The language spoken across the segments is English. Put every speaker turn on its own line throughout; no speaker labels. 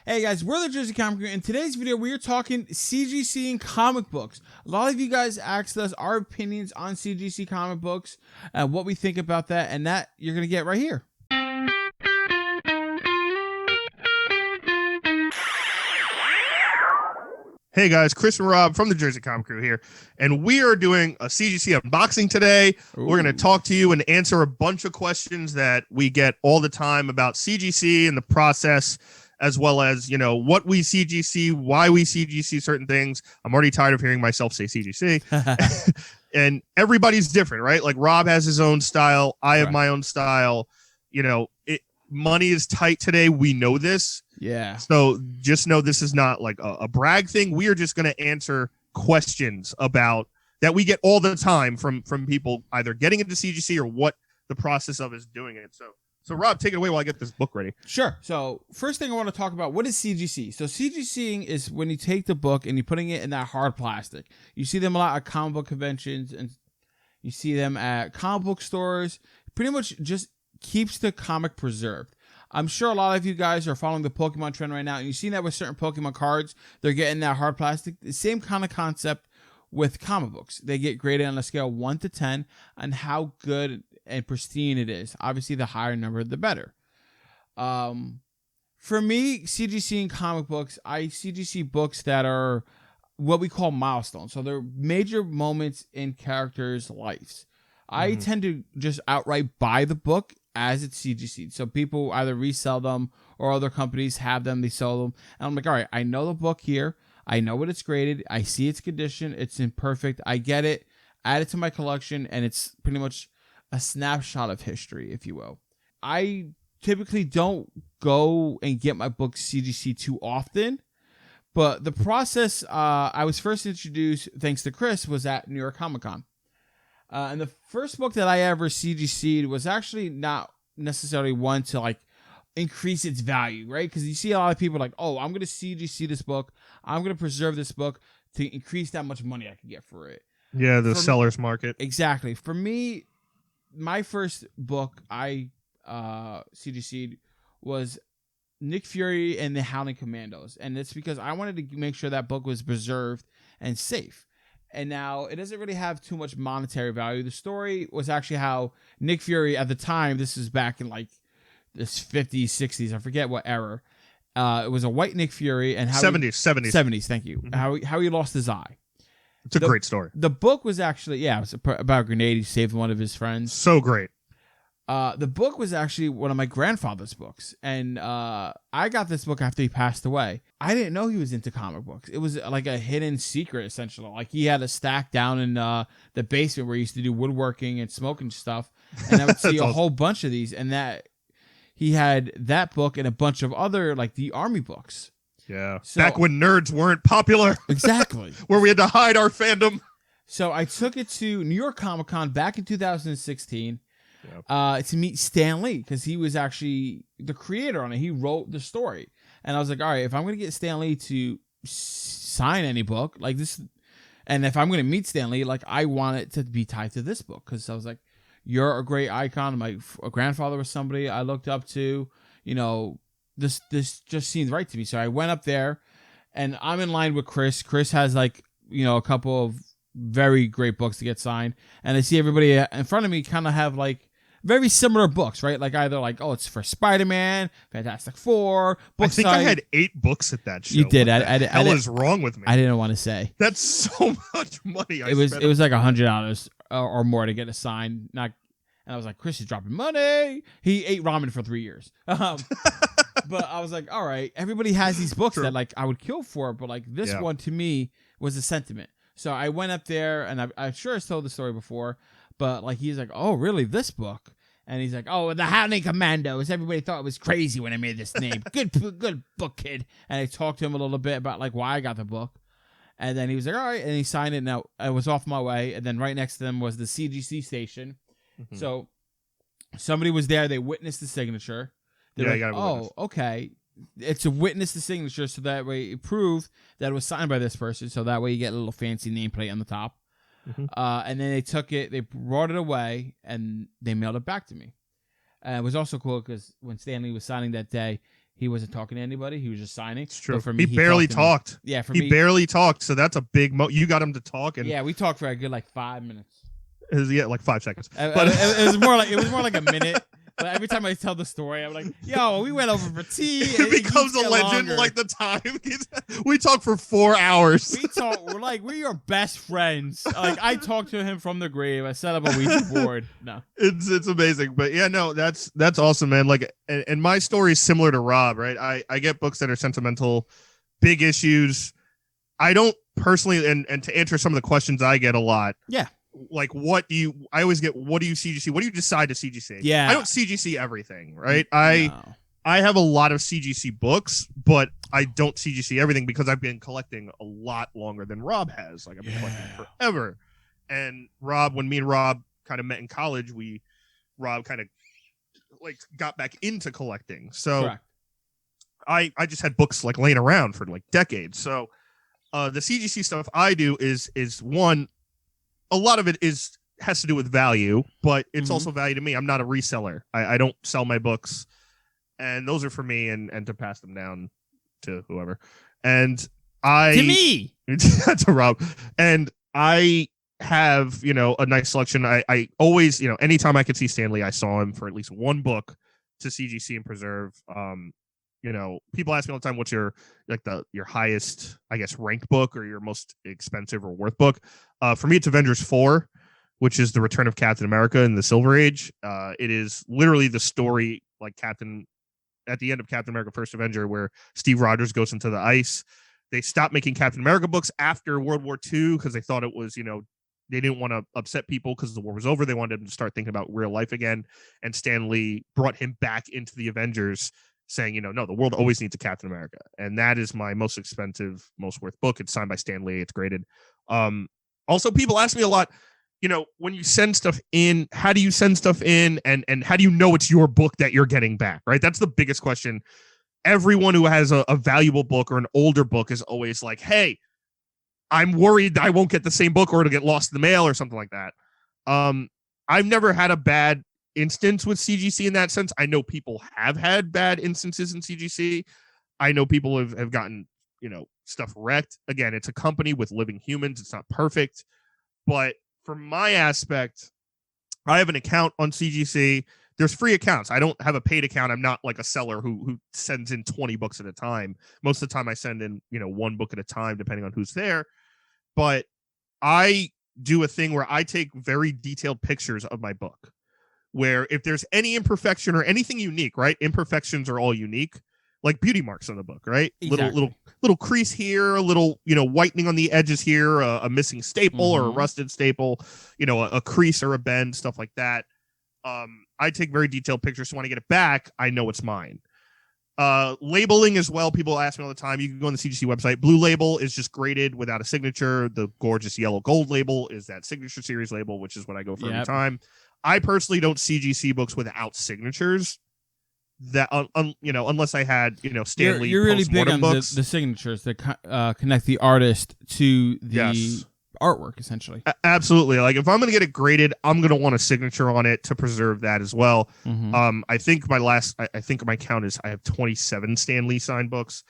Hey guys, we're the Cgc Comics. In today's video, we are talking CGC and comic books. A lot of you guys asked us our opinions on CGC comic books and what we think about that, and that you're going to get right here.
Hey guys, Chris and Rob from the Cgc Comic Crew here, and we are doing a CGC unboxing today.
Ooh.
We're going to talk to you and answer a bunch of questions that we get all the time about CGC and the process, as well as, you know, what we CGC, why we CGC certain things. I'm already tired of hearing myself say CGC. And everybody's different, right? Like Rob has his own style. I have my own style. You know, money is tight today. We know this.
Yeah.
So just know this is not like a brag thing. We are just going to answer questions about that we get all the time from people either getting into CGC or what the process of is doing it. So Rob, take it away while I get this book ready.
Sure. So first thing I want to talk about, what is CGC? So CGCing is when you take the book and you're putting it in that hard plastic. You see them a lot at comic book conventions and you see them at comic book stores. Pretty much just keeps the comic preserved. I'm sure a lot of you guys are following the Pokemon trend right now, and you've seen that with certain Pokemon cards. They're getting that hard plastic. The same kind of concept with comic books. They get graded on a scale 1 to 10 on how good and pristine it is. Obviously, the higher number, the better. For me, CGC in comic books, I CGC books that are what we call milestones. So they're major moments in characters' lives. I tend to just outright buy the book as it's CGC. So people either resell them or other companies have them, they sell them. And I'm like, all right, I know the book here. I know what it's graded. I see its condition. It's imperfect. I get it. Add it to my collection, and it's pretty much a snapshot of history, if you will. I typically don't go and get my books CGC too often, but the process I was first introduced, thanks to Chris, was at New York Comic Con. And the first book that I ever CGC'd was actually not necessarily one to like increase its value, right? Because you see a lot of people like, oh, I'm going to CGC this book. I'm going to preserve this book to increase that much money I can get for it.
Yeah, the seller's market.
Exactly. For me, my first book I CGC'd was Nick Fury and the Howling Commandos. And it's because I wanted to make sure that book was preserved and safe. And now it doesn't really have too much monetary value. The story was actually how Nick Fury at the time, this is back in like this 50s, 60s, I forget what era. It was a white Nick Fury and how 70s, thank you. How he lost his eye.
It's a great story.
The book was actually, it was about a grenade. He saved one of his friends.
So great.
The book was actually one of my grandfather's books, and I got this book after he passed away. I didn't know he was into comic books. It was like a hidden secret, essentially. Like he had a stack down in the basement where he used to do woodworking and smoking stuff, and I would see a whole bunch of these, and that he had that book and a bunch of other, like the Army books.
Yeah, so, back when nerds weren't popular.
Exactly.
Where we had to hide our fandom. So
I took it to New York Comic Con back in 2016. To meet Stan Lee, because he was actually the creator on it. He wrote the story, and I was like, all right, if I'm gonna get Stan Lee to sign any book like this, and if I'm gonna meet Stan Lee, like I want it to be tied to this book, because I was like, you're a great icon. My grandfather was somebody I looked up to. You know, this just seemed right to me. So I went up there, and I'm in line with Chris. Chris has like, you know, a couple of very great books to get signed, and I see everybody in front of me kind of have like very similar books, right? Like either like, oh, it's for Spider-Man, Fantastic Four.
I think I had 8 books at that show.
You did.
What the hell is wrong with me?
I didn't want to say.
That's so much money.
It was like $100 or more to get a sign. And I was like, Chris is dropping money. He ate ramen for 3 years. But I was like, all right, everybody has these books that like I would kill for, but like this one to me was a sentiment. So I went up there, and I'm sure I told the story before, but like he's like, oh, really, this book? And he's like, oh, the Howling Commandos. Everybody thought it was crazy when I made this name. Good book, kid. And I talked to him a little bit about like why I got the book. And then he was like, all right. And he signed it. Now I was off my way. And then right next to them was the CGC station. So somebody was there. They witnessed the signature. They're like, oh, okay. It's to witness the signature, so that way it proved that it was signed by this person. So that way you get a little fancy nameplate on the top. And then they took it, they brought it away, and they mailed it back to me. It was also cool because when Stan Lee was signing that day, he wasn't talking to anybody. He was just signing.
It's true.
But for me,
he barely talked.
Yeah, for
me.
He
barely talked, so that's a big you got him to talk. And
yeah, we talked for a good, 5 minutes.
Like 5 seconds.
But it was more like a minute. But every time I tell the story, I'm like, "Yo, we went over for tea."
It becomes a legend,
longer.
like the time. We talked for 4 hours.
We're your best friends. Like, I talked to him from the grave. I set up a Ouija board. No,
it's amazing. But yeah, no, that's awesome, man. Like, and my story is similar to Rob, right? I get books that are sentimental, big issues. I don't personally, and to answer some of the questions I get a lot.
Yeah.
Like, I always get, what do you CGC? What do you decide to CGC?
Yeah.
I don't CGC everything, right? I have a lot of CGC books, but I don't CGC everything because I've been collecting a lot longer than Rob has. Like, I've been collecting forever. And when me and Rob kind of met in college, Rob kind of got back into collecting. So
correct.
I just had books laying around for decades. So the CGC stuff I do is one, a lot of it has to do with value, but it's also value to me. I'm not a reseller. I don't sell my books, and those are for me and to pass them down to whoever. And to
me,
to Rob. And I have, a nice selection. I always, anytime I could see Stan Lee, I saw him for at least one book to CGC and preserve. People ask me all the time, what's your highest, I guess, ranked book or your most expensive or worth book? For me, it's Avengers 4, which is the return of Captain America in the Silver Age. It is literally the story at the end of Captain America First Avenger, where Steve Rogers goes into the ice. They stopped making Captain America books after World War II because they thought it was, they didn't want to upset people because the war was over. They wanted them to start thinking about real life again. And Stan Lee brought him back into the Avengers, saying, no, the world always needs a Captain America. And that is my most expensive, most worth book. It's signed by Stan Lee. It's graded. Also, people ask me a lot, when you send stuff in, how do you send stuff in? And how do you know it's your book that you're getting back, right? That's the biggest question. Everyone who has a valuable book or an older book is always like, hey, I'm worried I won't get the same book or it'll get lost in the mail or something like that. I've never had a bad instance with CGC in that sense. I know people have had bad instances in CGC. I know people have gotten, stuff wrecked. Again, it's a company with living humans. It's not perfect. But from my aspect, I have an account on CGC. There's free accounts. I don't have a paid account. I'm not like a seller who sends in 20 books at a time. Most of the time I send in, one book at a time, depending on who's there. But I do a thing where I take very detailed pictures of my book, where if there's any imperfection or anything unique, right? Imperfections are all unique, like beauty marks on the book, right?
Exactly.
Little crease here, a little, whitening on the edges here, a missing staple or a rusted staple, a crease or a bend, stuff like that. I take very detailed pictures, so when I get it back, I know it's mine. Labeling as well. People ask me all the time. You can go on the CGC website. Blue label is just graded without a signature. The gorgeous yellow gold label is that signature series label, which is what I go for every time. I personally don't CGC books without signatures. That unless I had Stan Lee.
You're really big on the
books.
signatures that connect the artist to the artwork, essentially.
Absolutely. Like, if I'm going to get it graded, I'm going to want a signature on it to preserve that as well. I think my count is I have 27 Stan Lee signed books,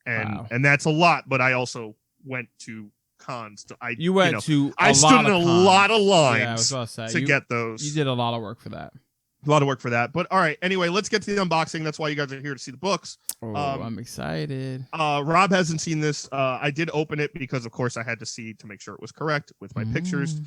and that's a lot. But I also went to cons. I stood in a lot of lines to get those.
You did a lot of work for that.
A lot of work for that. But all right, anyway, let's get to the unboxing. That's why you guys are here, to see the books.
I'm excited.
Rob hasn't seen this. I did open it because, of course, I had to see to make sure it was correct with my pictures.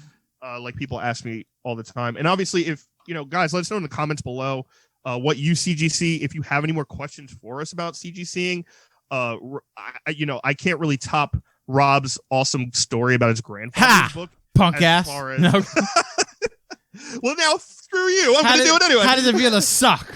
Like people ask me all the time. And obviously, if guys, let us know in the comments below what you CGC. If you have any more questions for us about CGCing, I can't really top Rob's awesome story about his grandfather's book.
Punk ass. No.
Well, now screw you. I'm going to do it anyway.
How does it feel to suck?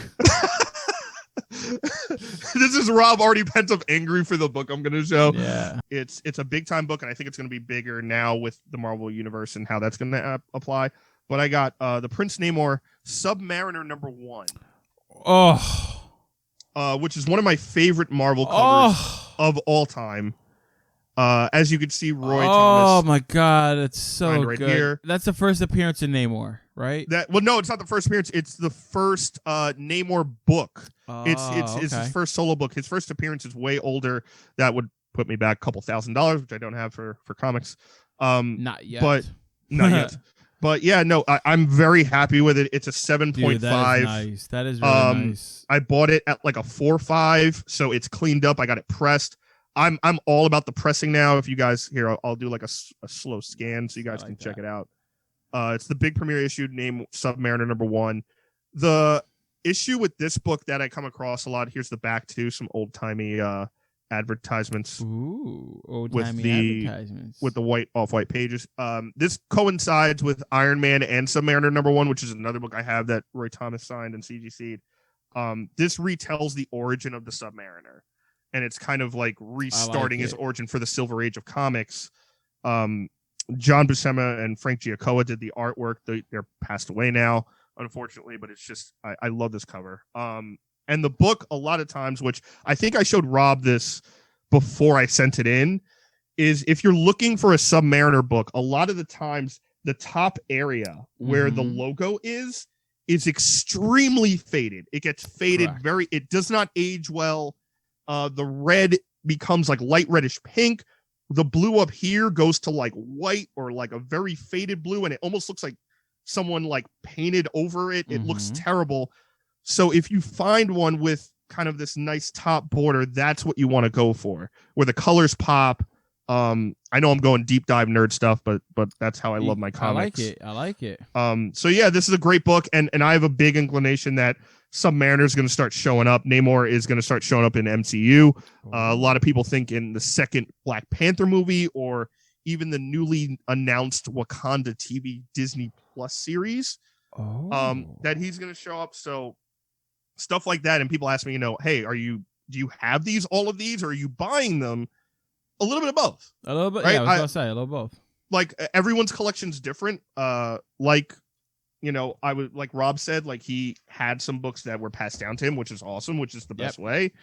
This is Rob already pent up angry for the book I'm going to show.
Yeah.
It's a big time book, and I think it's going to be bigger now with the Marvel Universe and how that's going to apply. But I got the Prince Namor Submariner #1.
Oh.
Which is one of my favorite Marvel covers of all time. As you can see, Roy
Oh
Thomas.
my God, it's so
right
good.
here.
That's the first appearance in Namor, right?
No, it's not the first appearance. It's the first Namor book. It's his first solo book. His first appearance is way older. That would put me back a couple $1,000, which I don't have for comics.
Not yet.
But not yet. But yeah, no, I'm very happy with it. It's a 7.5.
That is nice. That is really nice.
I bought it at like a 4.5, so it's cleaned up. I got it pressed. I'm all about the pressing now. If you guys here, I'll do like a slow scan so you guys can check it out. It's the big premiere issue named Submariner #1. The issue with this book that I come across a lot. Here's the back too, some old timey advertisements.
Ooh, old-timey advertisements
with the white off-white pages. This coincides with Iron Man and Submariner #1, which is another book I have that Roy Thomas signed and CGC'd. This retells the origin of the Submariner, and it's kind of like restarting his origin for the Silver Age of comics. John Buscema and Frank Giacomo did the artwork. They're passed away now, unfortunately, but it's just I love this cover. And the book, a lot of times, which I think I showed Rob this before I sent it in, is if you're looking for a Submariner book, a lot of the times the top area where the logo is extremely faded. It gets faded.
Correct.
It does not age well. The red becomes like light reddish pink. The blue up here goes to like white or like a very faded blue, and it almost looks like someone like painted over it. It looks terrible. So if you find one with kind of this nice top border, that's what you want to go for, where the colors pop. I know I'm going deep dive nerd stuff, but that's how I love my comics.
I like it.
So yeah, this is a great book, and I have a big inclination that Submariner is going to start showing up. Namor is going to start showing up in MCU. A lot of people think in the second Black Panther movie, or even the newly announced Wakanda TV Disney Plus series, that he's going to show up. So stuff like that. And people ask me, hey, do you have all of these, or are you buying them? A little bit of both.
A little bit,
right?
Yeah, I was going to say a little both.
Like everyone's collection's different. I would, like Rob said, like he had some books that were passed down to him, which is awesome, which is the best way.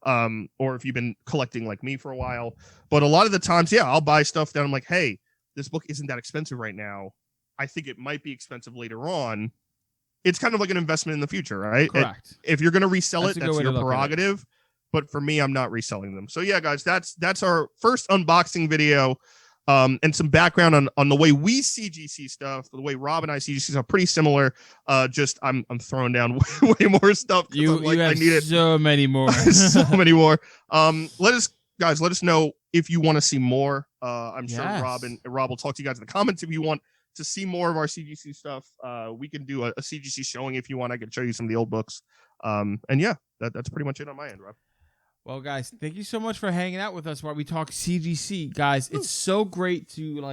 Or if you've been collecting like me for a while. But a lot of the times, yeah, I'll buy stuff that I'm like, hey, this book isn't that expensive right now. I think it might be expensive later on. It's kind of like an investment in the future, right?
Correct.
If you're going to resell that's your prerogative. But for me, I'm not reselling them. So yeah, guys, that's our first unboxing video. And some background on the way we CGC stuff, the way Rob and I CGC stuff, pretty similar. Just I'm throwing down way more stuff.
You have so many more.
So many more. Let us know if you want to see more. I'm sure Rob will talk to you guys in the comments if you want to see more of our CGC stuff. We can do a CGC showing if you want. I can show you some of the old books. And yeah, that's pretty much it on my end, Rob.
Well, guys, thank you so much for hanging out with us while we talk CGC. Guys, it's so great to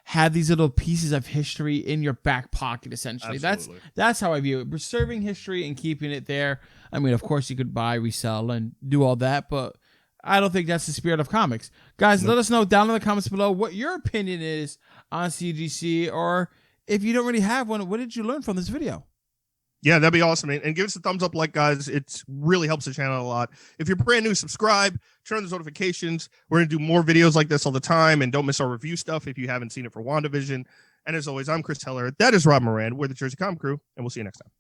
have these little pieces of history in your back pocket, essentially. Absolutely. That's how I view it. Preserving history and keeping it there. I mean, of course, you could buy, resell, and do all that, but I don't think that's the spirit of comics. Guys, let us know down in the comments below what your opinion is on CGC, or if you don't really have one, what did you learn from this video?
Yeah, that'd be awesome. And give us a thumbs up, guys. It really helps the channel a lot. If you're brand new, subscribe, turn on those notifications. We're going to do more videos like this all the time. And don't miss our review stuff if you haven't seen it for WandaVision. And as always, I'm Chris Heller. That is Rob Moran. We're the Jersey Comic Crew. And we'll see you next time.